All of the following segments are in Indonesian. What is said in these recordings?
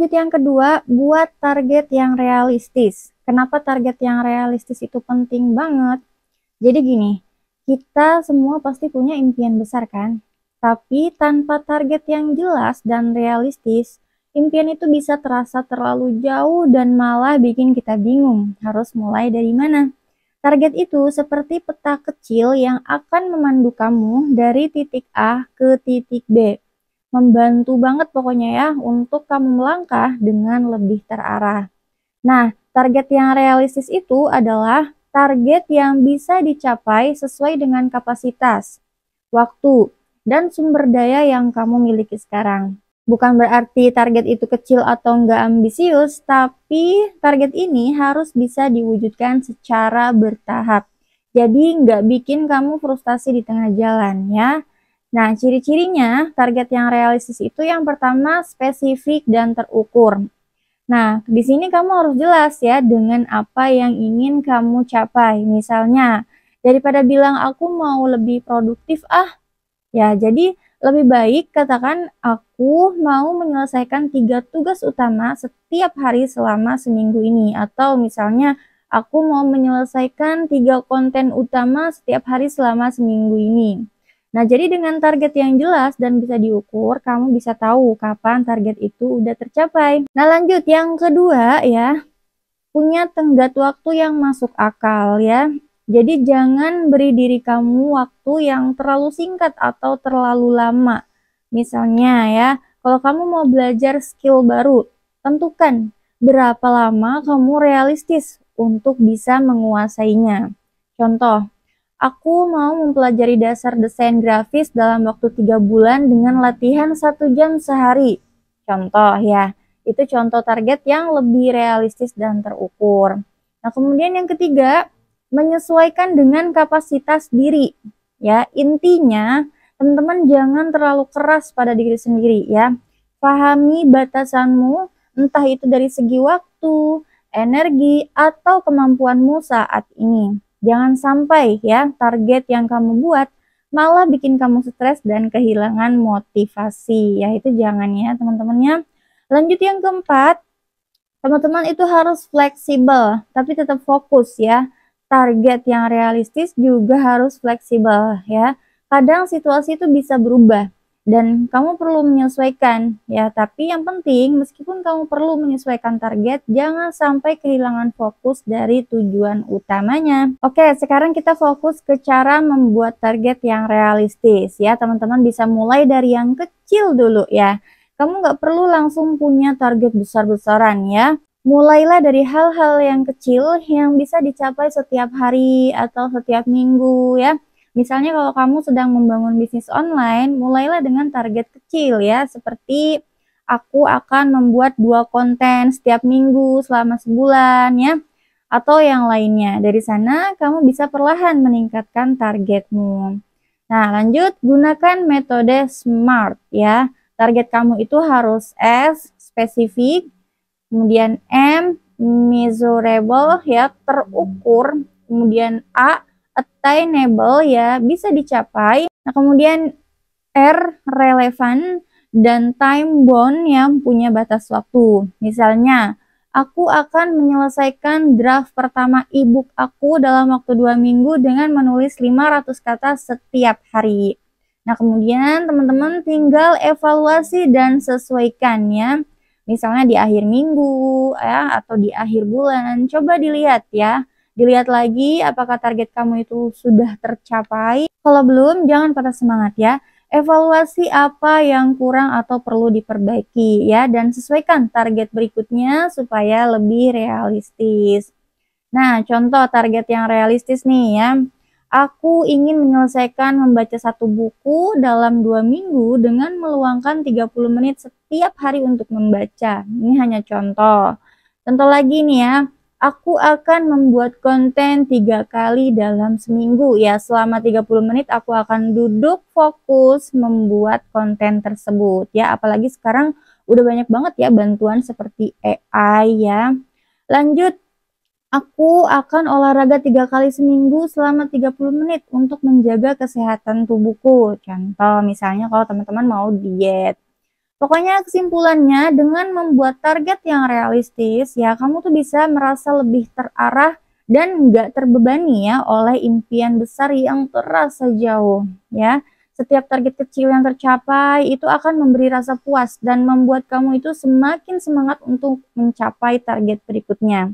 lanjut yang kedua, buat target yang realistis. Kenapa target yang realistis itu penting banget? Jadi gini, kita semua pasti punya impian besar kan? Tapi tanpa target yang jelas dan realistis, impian itu bisa terasa terlalu jauh dan malah bikin kita bingung harus mulai dari mana. Target itu seperti peta kecil yang akan memandu kamu dari titik A ke titik B. Membantu banget pokoknya ya untuk kamu melangkah dengan lebih terarah. Nah, target yang realistis itu adalah target yang bisa dicapai sesuai dengan kapasitas, waktu, dan sumber daya yang kamu miliki sekarang. Bukan berarti target itu kecil atau enggak ambisius, tapi target ini harus bisa diwujudkan secara bertahap. Jadi nggak bikin kamu frustasi di tengah jalan ya. Nah, ciri-cirinya target yang realistis itu yang pertama spesifik dan terukur. Nah, di sini kamu harus jelas ya dengan apa yang ingin kamu capai. Misalnya, daripada bilang aku mau lebih produktif ya jadi lebih baik katakan aku mau menyelesaikan 3 tugas utama setiap hari selama seminggu ini. Atau misalnya aku mau menyelesaikan 3 konten utama setiap hari selama seminggu ini. Nah, jadi dengan target yang jelas dan bisa diukur, kamu bisa tahu kapan target itu udah tercapai. Nah, lanjut yang kedua ya, punya tenggat waktu yang masuk akal ya. Jadi jangan beri diri kamu waktu yang terlalu singkat atau terlalu lama. Misalnya ya, kalau kamu mau belajar skill baru, tentukan berapa lama kamu realistis untuk bisa menguasainya. Contoh, aku mau mempelajari dasar desain grafis dalam waktu 3 bulan dengan latihan 1 jam sehari. Contoh ya, itu contoh target yang lebih realistis dan terukur. Nah, kemudian yang ketiga, menyesuaikan dengan kapasitas diri. Ya, intinya teman-teman jangan terlalu keras pada diri sendiri ya. Pahami batasanmu, entah itu dari segi waktu, energi, atau kemampuanmu saat ini. Jangan sampai ya target yang kamu buat malah bikin kamu stres dan kehilangan motivasi. Ya itu jangan ya teman-temannya. Lanjut yang keempat, teman-teman itu harus fleksibel tapi tetap fokus ya. Target yang realistis juga harus fleksibel ya. Kadang situasi itu bisa berubah dan kamu perlu menyesuaikan ya, tapi yang penting meskipun kamu perlu menyesuaikan target, jangan sampai kehilangan fokus dari tujuan utamanya. Oke, sekarang kita fokus ke cara membuat target yang realistis ya. Teman-teman bisa mulai dari yang kecil dulu ya. Kamu nggak perlu langsung punya target besar-besaran ya. Mulailah dari hal-hal yang kecil yang bisa dicapai setiap hari atau setiap minggu ya. Misalnya kalau kamu sedang membangun bisnis online, mulailah dengan target kecil ya, seperti aku akan membuat 2 konten setiap minggu selama sebulan ya, atau yang lainnya. Dari sana kamu bisa perlahan meningkatkan targetmu. Nah, lanjut gunakan metode SMART ya. Target kamu itu harus S, spesifik, kemudian M, measurable ya, terukur, kemudian A, attainable ya, bisa dicapai. Nah, kemudian R, relevan, dan time bound yang punya batas waktu. Misalnya, aku akan menyelesaikan draft pertama ebook aku dalam waktu 2 minggu dengan menulis 500 kata setiap hari. Nah, kemudian teman-teman tinggal evaluasi dan sesuaikan ya. Misalnya di akhir minggu ya, atau di akhir bulan. Coba dilihat ya. Dilihat lagi apakah target kamu itu sudah tercapai. Kalau belum, jangan patah semangat ya. Evaluasi apa yang kurang atau perlu diperbaiki ya, dan sesuaikan target berikutnya supaya lebih realistis. Nah, contoh target yang realistis nih ya. Aku ingin menyelesaikan membaca 1 buku dalam 2 minggu dengan meluangkan 30 menit setiap hari untuk membaca. Ini hanya contoh. Contoh lagi nih ya. Aku akan membuat konten 3 kali dalam seminggu ya. Selama 30 menit aku akan duduk fokus membuat konten tersebut ya. Apalagi sekarang udah banyak banget ya bantuan seperti AI ya. Lanjut, aku akan olahraga 3 kali seminggu selama 30 menit untuk menjaga kesehatan tubuhku. Contoh misalnya kalau teman-teman mau diet. Pokoknya kesimpulannya, dengan membuat target yang realistis, ya kamu tuh bisa merasa lebih terarah dan nggak terbebani ya oleh impian besar yang terasa jauh ya. Setiap target kecil yang tercapai itu akan memberi rasa puas dan membuat kamu itu semakin semangat untuk mencapai target berikutnya.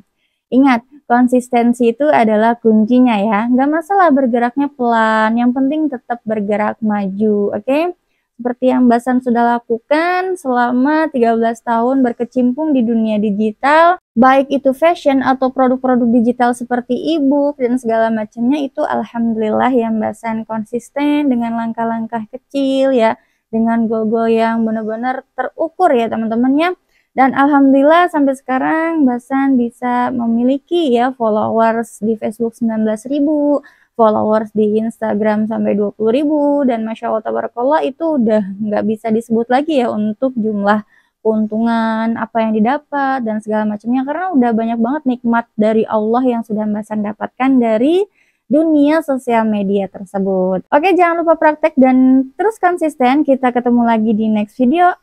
Ingat, konsistensi itu adalah kuncinya ya. Nggak masalah bergeraknya pelan, yang penting tetap bergerak maju, oke? Seperti yang Mbak San sudah lakukan selama 13 tahun berkecimpung di dunia digital, baik itu fashion atau produk-produk digital seperti e-book dan segala macamnya, itu alhamdulillah ya Mbak San konsisten dengan langkah-langkah kecil ya, dengan goal-goal yang benar-benar terukur ya teman-teman ya. Dan alhamdulillah sampai sekarang Mbak San bisa memiliki ya followers di Facebook 19.000, followers di Instagram sampai 20.000, dan Masya Allah tabarakallah itu udah nggak bisa disebut lagi ya untuk jumlah keuntungan apa yang didapat dan segala macamnya, karena udah banyak banget nikmat dari Allah yang sudah Mbak San dapatkan dari dunia sosial media tersebut. Oke, jangan lupa praktek dan terus konsisten. Kita ketemu lagi di next video.